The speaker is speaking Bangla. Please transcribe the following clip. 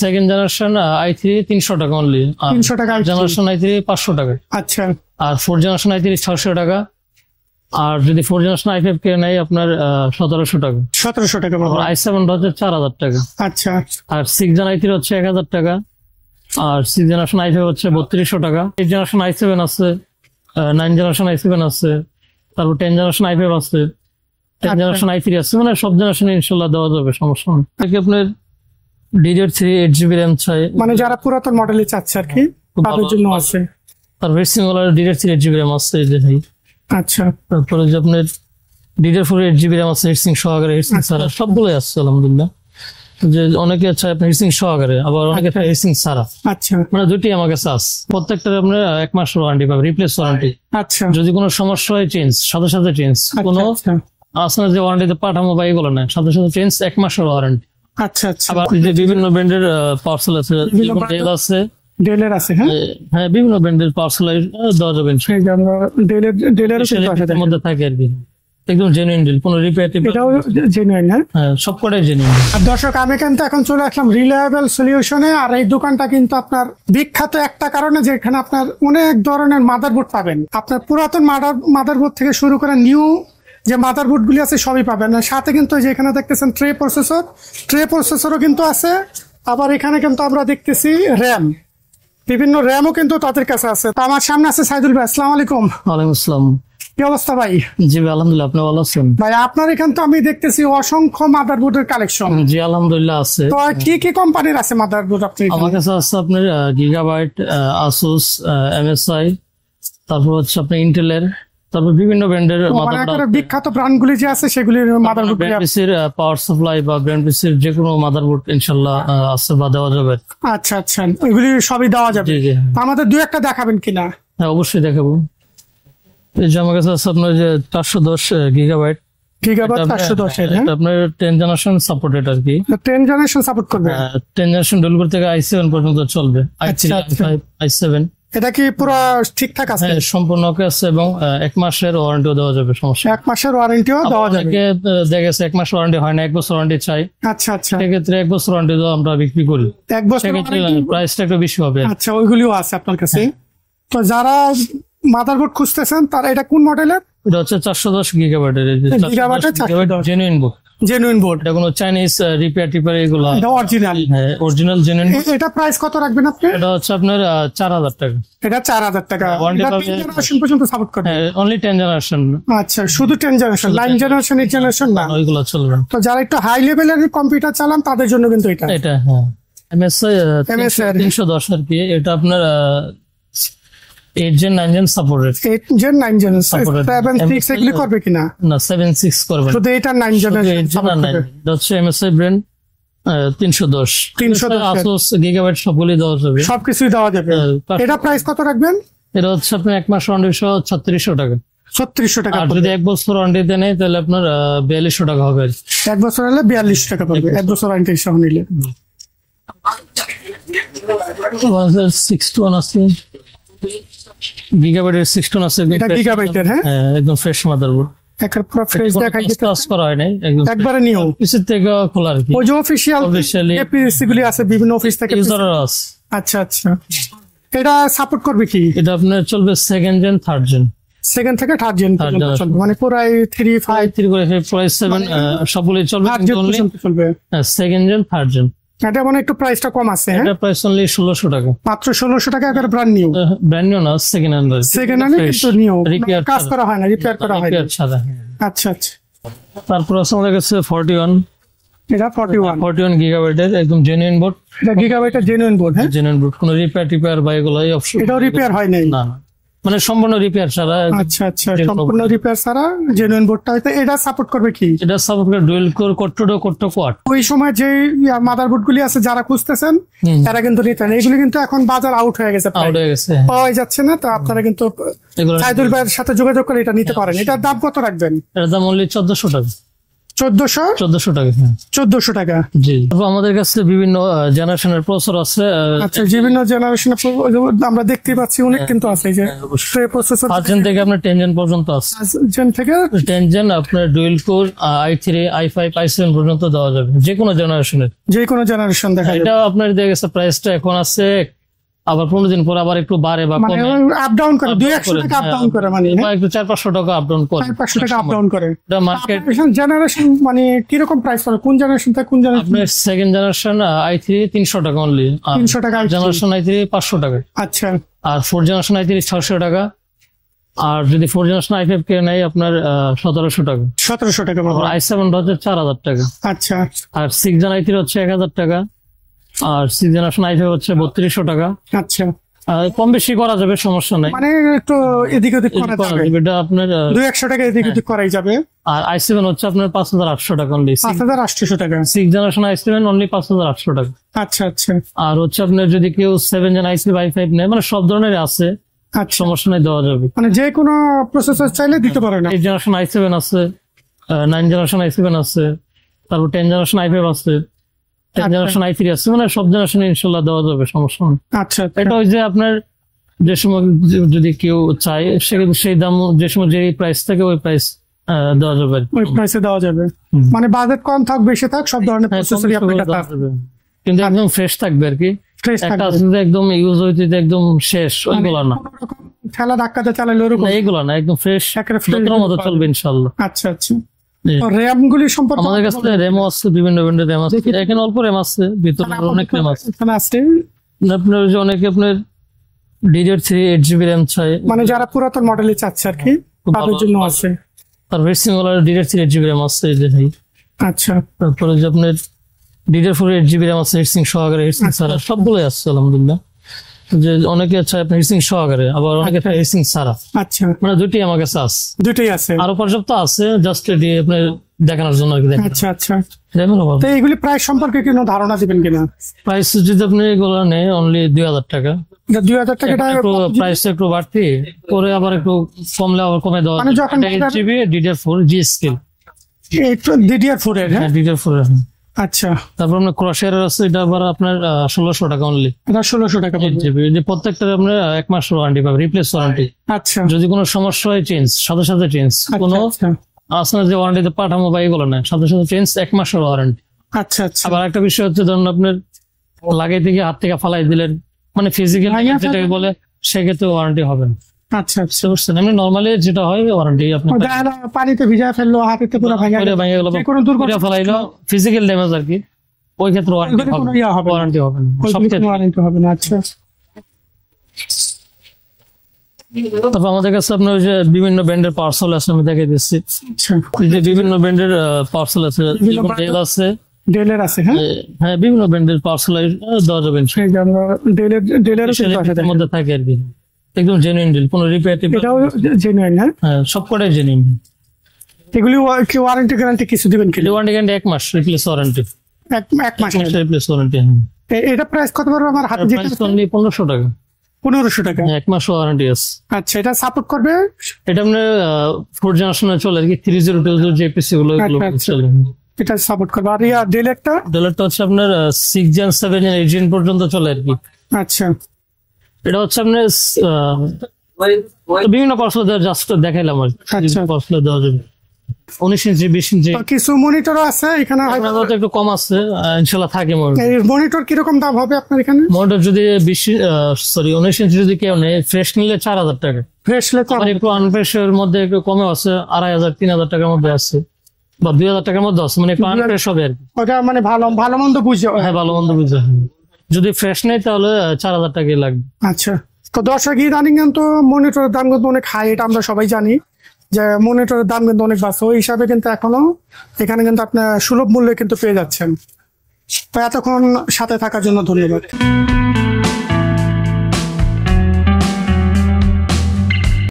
সেকেন্ড জেনারেশন i3 300 টাকা অনলি। 300 টাকা। জেনারেশন i3 500 টাকা। আচ্ছা। আর 4 জেনারেশন i3 600 টাকা। আর যদি 4 জেনারেশন i5 কে নেয় আপনার 1700 টাকা। 1700 টাকা। আর i7 হচ্ছে 4000 টাকা। আচ্ছা। আর 6 জেন i3 হচ্ছে 1000 টাকা। আর 6 জেনারেশন i5 হচ্ছে 3200 টাকা। 8 জেনারেশন i7 আছে, 9 জেনারেশন i7 আছে, তারপর 10 জেনারেশন i5 আছে, 10 জেনারেশন i3 আছে, মানে সব জেনারেশন ইনশাআল্লাহ দেওয়া যাবে, সমস্যা নেই। আপনার DDR3 8GB RAM চাই, মানে যারা পুরাতন মডেলে চাচ্ছে আর কি তাদের জন্য আছে। তারপর সিঙ্গুলার DDR3 8GB RAM আছে এই যে ভাই। আচ্ছা। তারপরে যে আপনার DDR4 8GB RAM আছে হিটসিং সহকারে, হিটসিং ছাড়া, সবগুলোই আছে আলহামদুলিল্লাহ। যে অনেকে চায় আপনার হিটসিং সহকারে, আবার অনেকে চায় হিটসিং ছাড়া। আচ্ছা। মানে দুটি আমার কাছে আছে। প্রত্যেকটার আপনার 1 মাস ওয়ারেন্টি পাবে, রিপ্লেস ওয়ারেন্টি। আচ্ছা। যদি কোনো সমস্যা হয় চেঞ্জ, সাথে সাথে চেঞ্জ। কোনো আসলে যে ওয়ারেন্টিতে পাঠামো বা এগুলো না, সাথে সাথে চেঞ্জ, 1 মাসের ওয়ারেন্টি। আচ্ছা আচ্ছা। আবার যে বিভিন্ন ব্র্যান্ডের পার্সেল আছে, ডেল আছে, ডেলের আছে। হ্যাঁ হ্যাঁ, বিভিন্ন ব্র্যান্ডের পার্সেল দেওয়া যাবে ডেলের মধ্যে থাকে আর কি। একদম জেনুইন ডিল, কোনো রিপেয়ার। এটাও জেনুইন। হ্যাঁ, সবকটাই জেনুইন। আর দর্শক, আমি কিন্তু এখন চলে আসলাম রিলায়েবল সলিউশনে। আর এই দোকানটা কিন্তু আপনার বিখ্যাত একটা কারণে, যেখানে আপনার অনেক ধরনের মাদারবোর্ড পাবেন। আপনার পুরাতন মাদারবোর্ড থেকে শুরু করে নিউ যে মাদারবোর্ড গুলি আছে সবই পাবেন। সাথে কিন্তু যেখানে দেখতেছেন ট্রে প্রসেসরও কিন্তু আছে। আবার এখানে কিন্তু আমরা দেখতেছি র্যাম, বিভিন্ন র্যামও কিন্তু তাদের কাছে আছে। তো আমার সামনে আছে সাইদুল ভাই। আসসালামু আলাইকুম। ওয়ালাইকুম আসসালাম। কি অবস্থা ভাই? জি আলহামদুলিল্লাহ, আপনি ভালো আছেন? ভাই আপনার এখানে তো আমি দেখতেছি অসংখ্য মাদারবোর্ডের কালেকশন। জি আলহামদুলিল্লাহ আছে। তো কি কি কোম্পানির আছে মাদারবোর্ড আপনি? আমার কাছে আছে আপনার গিগাবাইট, আসুস, MSI, তারপর হচ্ছে আপনার ইন্টেলের, তারপর বিভিন্ন ব্র্যান্ডের বিখ্যাত ব্র্যান্ড গুলি যে আছে সেগুলির মাদারবোর্ড। ব্র্যান্ডপিসির পাওয়ার সাপ্লাই বা ব্র্যান্ডপিসির যে কোনো মাদারবোর্ড ইনশাআল্লাহ আছে বা দেওয়া যাবে। আচ্ছা আচ্ছা, ওইগুলি সবই দেওয়া যাবে। আমাদের দুই একটা দেখাবেন কিনা? হ্যাঁ অবশ্যই দেখাবো। এই যে আমার কাছে আছে আপনার যে 410 গিগাবাইট 410 এর আপনার 10 জেনারেশন সাপোর্টেড আর কি। 10 জেনারেশন সাপোর্ট করবে। 10 জেনারেশন ডেল থেকে i7 পর্যন্ত চলবে। i3, i5, i7। এটা কি পুরো ঠিকঠাক আছে? হ্যাঁ সম্পূর্ণ ওকে আছে, এবং 1 মাসের ওয়ারেন্টিও দেওয়া যাবে, সমস্যা। 1 মাসের ওয়ারেন্টিও দেওয়া যাবে। দেখা গেছে 1 মাস ওয়ারেন্টি হয় না, 1 বছর ওয়ারেন্টি চাই। আচ্ছা আচ্ছা। সেক্ষেত্রে 1 বছর ওয়ারেন্টি আমরা বিক্রি করি। 1 বছর প্রাইসটা একটু বেশি হবে। আচ্ছা, ওইগুলিও আছে আপনার কাছে। তো যারা মাদারবোর্ড খুঁজতেছেন তারা, এটা কোন মডেলের? এটা হচ্ছে 410 গিগাবাইটের। Genuine board. এটা কোনো চাইনিজ রিপেয়ার টিপার এগুলো, এটা অরিজিনাল। হ্যাঁ অরিজিনাল জেনুইন। এটা প্রাইস কত রাখবেন আপনি? এটা হচ্ছে আপনার 4000 টাকা। এটা 4000 টাকা। এটা 10 জেনারেশন পর্যন্ত সাপোর্ট করে। হ্যাঁ অনলি 10 জেনারেশন। আচ্ছা, শুধু 10 জেনারেশন, 9 জেনারেশন 8 জেনারেশন না, ওইগুলো চলবে। তো যারা একটু হাই লেভেলের কম্পিউটার চালান তাদের জন্য কিন্তু এটা। হ্যাঁ MSI 310 আর কি। এটা আপনার 8 gen 9 gen supported. 8 gen 9 gen 7 6 এগুলি করবে কিনা? না 7 6 করবে শুধু এটা 9 জেনারেশন সাপোর্ট করবে। এটা হচ্ছে MSI ব্র্যান্ড 310 Asus গিগাবাইট সবগুলি দেওয়া যাবে, সবকিছুই দেওয়া যাবে। এটা প্রাইস কত রাখবেন? এটা হচ্ছে আপনার 1 মাস ওয়ারেন্টি সহ 3600 টাকা। 3600 টাকা। আর যদি 1 বছর ওয়ারেন্টি নেয় তাহলে আপনার 4200 টাকা হবে। 1 বছর হলে 42 টাকা পড়বে 1 বছর ওয়ারেন্টি সহ নিলে। 61 আছে গিগাবাইটের 61 আছে। এটা গিগাবাইটের। হ্যাঁ একদম ফ্রেশ মাদারবোর্ড। একটা পুরো ফ্রেশ দেখাই দিতে কাজ করা হয় নাই, একবারে নিউ পিসি থেকে খোলা আর কি। ওই যে অফিশিয়াল এপিসি গুলি আছে বিভিন্ন অফিস থেকে। আচ্ছা আচ্ছা। এটা সাপোর্ট করবে কি? এটা আপনার চলবে second gen third gen. Second থেকে থার্ড জেন পর্যন্ত চলবে, মানে পুরাই 3 5 3 করে 5 7 সবগুলো চলবে। চলবে সেকেন্ড জেন থার্ড জেন। এটা মানে একটু প্রাইসটা কম আছে। এটা প্রাইস অনলি 1600 টাকা মাত্র। 1600 টাকা। এবার ব্র্যান্ড নিউ না, সেকেন্ড হ্যান্ড। সেকেন্ড হ্যান্ড কিন্তু নিউ, কাজ করা হয় না, রিপেয়ার করা হয় না। আচ্ছা আচ্ছা। তারপর আছে আমাদের কাছে 41। এটা 41 গিগাবাইটের একদম জেনুইন বোর্ড। এটা গিগাবাইটের জেনুইন বোর্ড। হ্যাঁ জেনুইন বোর্ড, কোনো রিপেয়ার বা এগুলো অপশন। এটাও রিপেয়ার হয় নাই? না, মানে সম্পূর্ণ রিপেয়ার ছাড়া। আচ্ছা আচ্ছা, সম্পূর্ণ রিপেয়ার ছাড়া জেনুইন বোর্ডটা। এটা সাপোর্ট করবে কি? এটা সাপোর্ট করে ডুয়াল কোর, কোর কোয়াড। ওই সময় যে মাদারবোর্ড গুলি আছে যারা খুঁজতেছেন তারা কিন্তু নিতেন। এইগুলি কিন্তু এখন বাজার আউট হয়ে গেছে, পাওয়া যাচ্ছে না। তো আপনারা কিন্তু সাইদুল ভাইয়ের সাথে যোগাযোগ করে এটা নিতে পারেন। এটার দাম কত রাখবেন? এটার দাম অনলি 1400 টাকা। 1400 টাকা। 1400 টাকা। জি, তারপর আমাদের কাছে বিভিন্ন জেনারেশনের প্রসেসর আছে। আচ্ছা, বিভিন্ন জেনারেশনের আমরা দেখতে পাচ্ছি অনেক কিন্তু আছে, এই যে প্রসেসর 5 জেন থেকে আপনার 10 জেন পর্যন্ত আছে। 5 জেন থেকে 10 জেন আপনার dual core i3 i5 i7 পর্যন্ত দেওয়া যাবে, যে কোনো জেনারেশনের। যে কোনো জেনারেশন দেখা যাবে। এটা আপনার দেখা গেছে প্রাইসটা এখন আছে, আবার 15 দিন পর আবার একটু বাড়ে বা মানে কমে, আপ ডাউন করে, 200 টাকা আপ ডাউন করে, মানে বা একটু 400-500 টাকা আপ ডাউন করে। 500 টাকা আপ ডাউন করে। এটা মার্কেট জেনারেশন মানে কিরকম প্রাইস পড়ে, কোন জেনারেশন থেকে কোন জেনারেশন? আপনার সেকেন্ড জেনারেশন i3 300 টাকা অনলি, 300 টাকা জেনারেশন i3 500 টাকা, আচ্ছা। আর 4 জেনারেশন i3 600 টাকা, আর যদি 4 জেনারেশন i5 কে নেয় আপনার 1700 টাকা। 1700 টাকা পাবো। আর i7 হচ্ছে 4000 টাকা। আচ্ছা, আর 6 জেন i3 হচ্ছে 1000 টাকা, আর 6 জেনারেশন i5 হচ্ছে 3200 টাকা। আচ্ছা, কম বেশি করা যাবে, সমস্যা নাই। মানে একটু এদিক ওদিক করা যাবে, এটা আপনার 200 টাকা এদিক ওদিক করাই যাবে। আর i7 হচ্ছে আপনার 5800 টাকা অনলি। 5800 টাকা। 6 জেনারেশন i7 অনলি 5800 টাকা। আচ্ছা আচ্ছা আর হচ্ছে আপনার যদি কেউ 7 জেন i3 i5 নেয়, মানে সব ধরনের আছে, আচ্ছা, সমস্যা নাই, দেওয়া যাবে। মানে যে কোনো প্রসেসর চাইলে দিতে পারে না। 8 জেনারেশন i7 আছে, 9 জেনারেশন i7 আছে, তারপর 10 জেনারেশন i5 আছে, 10 জেনারেশন i3 আছে, মানে সব জেনারেশন ইনশাল্লাহ দেওয়া যাবে, সমস্যা নেই। আচ্ছা, এটা ওই যে আপনার যে সময় যদি কেউ চায় সেই দাম, যে সময় যে প্রাইস থাকে ওই প্রাইস দেওয়া যাবে, ওই প্রাইসে দেওয়া যাবে। মানে বাজেট কম থাক বেশি থাক, সব ধরনের প্রসেসরই আপনার কাছে আছে। কিন্তু একদম ফ্রেশ থাকবে আর কি। ফ্রেশ একটা থাকবে, আছে যে একদম ইউজ হইতে একদম শেষ, ওইগুলো না, কোনো রকম ঠেলা ধাক্কাতে চালালে ওরকম এইগুলো না, একদম ফ্রেশ একেবারে fresh যত্ন মতো চলবে ইনশাল্লাহ। আচ্ছা আচ্ছা। তো র্যাম গুলি সম্পর্কে আমাদের কাছে র্যামও আছে, বিভিন্ন ব্র্যান্ডের র্যাম আছে, এখানে অল্প র্যাম আছে, ভিতরে অনেক র্যাম আছে। এখানে আছে, আপনার ওই যে অনেকে আপনার DDR3 8GB র্যাম চাই, মানে যারা পুরাতন মডেলে চাচ্ছে আর কি, তাদের জন্য আছে। তার ভেসিমলার DDR3 8GB র্যাম আছে, এই যে ভাই। আচ্ছা, তারপরে যে আপনার DDR4 8GB র্যাম আছে, হিটসিং সহকারে, হিটসিং ছাড়া, সবগুলোই আছে আলহামদুলিল্লাহ। যে অনেকে চায় আপনার হিটসিং সহকারে, আবার অনেকে চায় হিটসিং ছাড়া, আচ্ছা, মানে দুটি আমার কাছে আছে, দুটোই আছে। আরো পর্যাপ্ত আছে, জাস্ট দিয়ে আপনার দেখানোর জন্য আর কি। দেখেন আচ্ছা আচ্ছা। র্যামের অভাব। তো এইগুলি প্রাইস সম্পর্কে কোনো ধারণা দিবেন কিনা? প্রাইস যদি আপনি এগুলো নেয় অনলি 2000 টাকা, 2000 টাকাটা একটু প্রাইস একটু বাড়তি করে, আবার একটু কমলে আবার কমে দেওয়া মানে যখন 8GB DDR4 G scale, DDR4 এর, হ্যাঁ DDR4 আচ্ছা। তারপর আপনার ক্রসের আছে, এটা আবার আপনার 1600 টাকা অনলি। এটা 1600 টাকা পড়বে। 8GB, যে প্রত্যেকটার আপনার 1 মাস ওয়ারেন্টি পাবে, রিপ্লেস ওয়ারেন্টি। আচ্ছা, যদি কোনো সমস্যা হয় চেঞ্জ, সাথে সাথে চেঞ্জ, কোনো আচ্ছা আসলে যে ওয়ারেন্টিতে পাঠামো বা এগুলো না, সাথে সাথে চেঞ্জ, 1 মাসের ওয়ারেন্টি। আচ্ছা আচ্ছা। আবার একটা বিষয় হচ্ছে, ধরুন আপনার লাগাই থেকে হাত থেকে ফালাই দিলেন, মানে ফিজিক্যাল যেটাকে বলে, সেক্ষেত্রে ওয়ারেন্টি হবে না। আচ্ছা আচ্ছা। বুঝতে পারছেন? এমনি নর্মালি যেটা হয় ওয়ারেন্টি আপনার পানিতে ভিজা ফেললো, হাতেতে পুরো ভাঙা গেল, ভেঙে গেল, যে কোনো দুর্ঘটনা ফেলাইলো, ফিজিক্যাল ড্যামেজ আর কি, ওই ক্ষেত্রে ওয়ারেন্টি ওইগুলি কোনো ইয়া হবে না। ওয়ারেন্টি হবে না সব ওইগুলি কোনো ক্ষেত্রে। ওয়ারেন্টি হবে না। আচ্ছা, তারপর আমাদের কাছে আপনার ওই যে বিভিন্ন ব্র্যান্ডের পার্সেল আছে, আমি দেখে দিচ্ছি। আচ্ছা। এই যে বিভিন্ন ব্র্যান্ডের পার্সেল আছে, যেমন ডেল আছে, ডেলের আছে, হ্যাঁ হ্যাঁ বিভিন্ন ব্র্যান্ডের পার্সেল দেওয়া যাবে এই যে আমরা ডেলেরও কিন্তু আছে, এর মধ্যে থাকে আর কি, একদম জেনুইন ডিল, কোনো রিপেয়ারিভ, এটাও জেনুইন, হ্যাঁ হ্যাঁ সবকটাই জেনুইন। এগুলি কি ওয়ারেন্টি গ্যারান্টি কিছু দিবেন কি? ওয়ারেন্টি গ্যারান্টি 1 মাস, রিপ্লেস ওয়ারেন্টি এক মাস রিপ্লেস ওয়ারেন্টি। এটা প্রাইস কত পড়বে আমার হাতে? যেটা প্রাইস অনলি 1500 টাকা, 1500 টাকা। 1 মাস ওয়ারেন্টি আছে। আচ্ছা, এটা সাপোর্ট করবে? এটা আপনার 4 জেনারেশনে চলে আর কি, 3020 যে পিসি গুলো এগুলো আচ্ছা, আচ্ছা। চলে। এটা সাপোর্ট করবে। আর ইয়া ডেলেরটা? ডলারটা হচ্ছে আপনার 6 জেন 7 জেন 8 জেন পর্যন্ত চলে আর কি। আচ্ছা, এটা হচ্ছে আপনার বিভিন্ন পার্সেল জাস্ট দেখাইলাম আর আচ্ছা। পার্সেল দেওয়া যাবে 19 ইঞ্চি 20 ইঞ্চি। তো কিছু মনিটরও আছে এখানে, হয়তো আপনার একটু কম আছে, ইনশাল্লাহ থাকে মনিটর। এই মনিটর কিরকম দাম হবে আপনার এখানে? মনিটর যদি 19 ইঞ্চি যদি কেউ নেয়, ফ্রেশ নিলে 4000 টাকা, ফ্রেশ লে আর একটু আনফ্রেশের মধ্যে একটু কমে আছে, 2500 3000 টাকার মধ্যে আছে, বা 2000 টাকার মধ্যে আছে, মানে একটু আনফ্রেশ হবে আর কি। ওটা মানে ভালো ভালো মন্দ বুঝে। হ্যাঁ ভালো মন্দ বুঝে। যদি ফ্রেশ নেই তাহলে 4000 টাকাই লাগবে। আচ্ছা, তো দর্শক ইদানিং কিন্তু মনিটরের দাম কিন্তু অনেক হাই, এটা আমরা সবাই জানি যে মনিটরের দাম কিন্তু অনেক বাড়ছে। ওই হিসাবে কিন্তু এখনো এখানে কিন্তু আপনার সুলভ মূল্যে কিন্তু পেয়ে যাচ্ছেন। তো এতক্ষণ সাথে থাকার জন্য ধন্যবাদ।